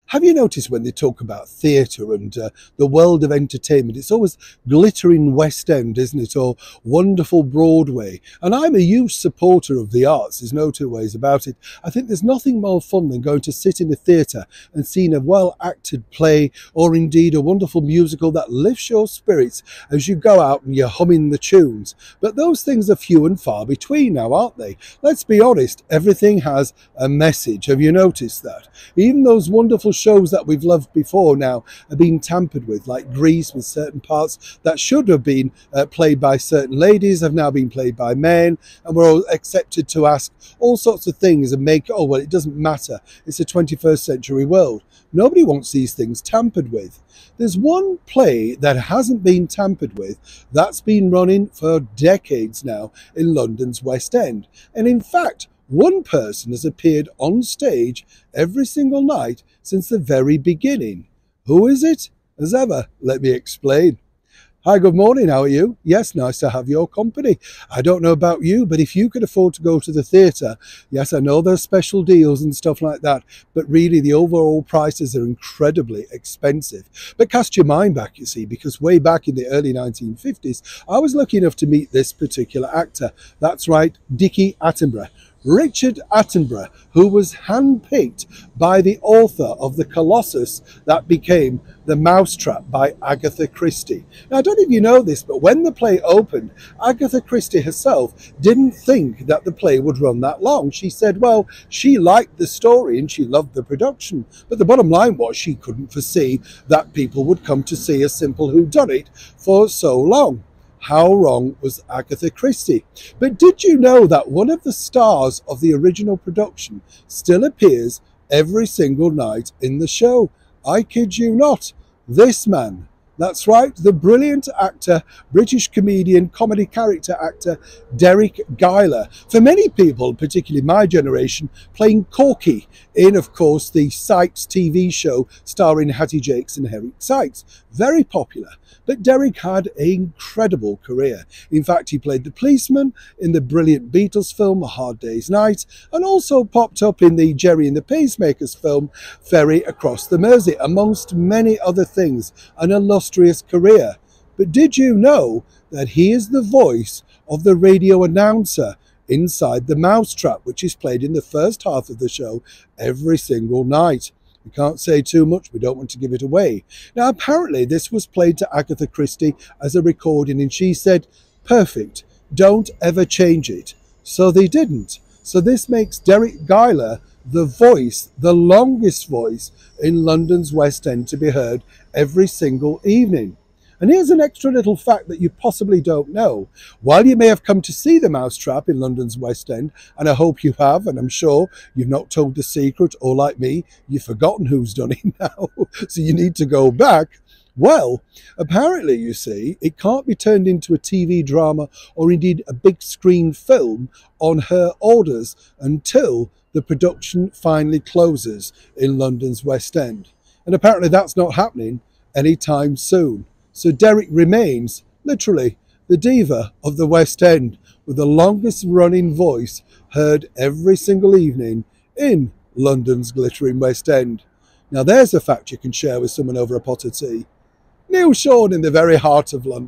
Have you noticed when they talk about theatre and the world of entertainment, it's always glittering West End, isn't it? Or wonderful Broadway. And I'm a huge supporter of the arts. There's no two ways about it. I think there's nothing more fun than going to sit in a theatre and seeing a well-acted play or indeed a wonderful musical that lifts your spirits as you go out and you're humming the tunes. But those things are few and far between now, aren't they? Let's be honest, everything has a message. Have you noticed that? Even those wonderful shows that we've loved before now are being tampered with, like Grease, with certain parts that should have been played by certain ladies have now been played by men, and we're all accepted to ask all sorts of things and make, oh well, it doesn't matter, it's a 21st century world. Nobody wants these things tampered with. There's one play that hasn't been tampered with that's been running for decades now in London's West End, and in fact one person has appeared on stage every single night since the very beginning. Who is it? As ever, let me explain. Hi, good morning, how are you? Yes, nice to have your company. I don't know about you, but if you could afford to go to the theatre, yes, I know there's special deals and stuff like that, but really the overall prices are incredibly expensive. But cast your mind back, you see, because way back in the early 1950s, I was lucky enough to meet this particular actor. That's right, Dickie Attenborough. Richard Attenborough, who was handpicked by the author of The Colossus that became The Mousetrap by Agatha Christie. Now, I don't know if you know this, but when the play opened, Agatha Christie herself didn't think that the play would run that long. She said, well, she liked the story and she loved the production, but the bottom line was she couldn't foresee that people would come to see a simple whodunit for so long. How wrong was Agatha Christie? But did you know that one of the stars of the original production still appears every single night in the show? I kid you not, this man. That's right, the brilliant actor, British comedian, comedy character actor, Derek Giler. For many people, particularly my generation, playing Corky in, of course, the Sykes TV show starring Hattie Jacques and Eric Sykes. Very popular. But Derek had an incredible career. In fact, he played the policeman in the brilliant Beatles film A Hard Day's Night, and also popped up in the Gerry and the Pacemakers film Ferry Across the Mersey, amongst many other things. An illustrious career. But did you know that he is the voice of the radio announcer inside The Mousetrap, which is played in the first half of the show every single night? We can't say too much, we don't want to give it away. Now, apparently this was played to Agatha Christie as a recording, and she said, perfect, don't ever change it. So they didn't. So this makes Derek Giler the voice, the longest voice in London's West End to be heard every single evening. And here's an extra little fact that you possibly don't know. While you may have come to see The Mousetrap in London's West End, and I hope you have, and I'm sure you've not told the secret, or like me, you've forgotten who's done it now, so you need to go back. Well, apparently, you see, it can't be turned into a TV drama or indeed a big screen film on her orders until the production finally closes in London's West End. And apparently that's not happening anytime soon. So Derek remains, literally, the diva of the West End with the longest running voice heard every single evening in London's glittering West End. Now there's a fact you can share with someone over a pot of tea. Neil Sean in the very heart of London.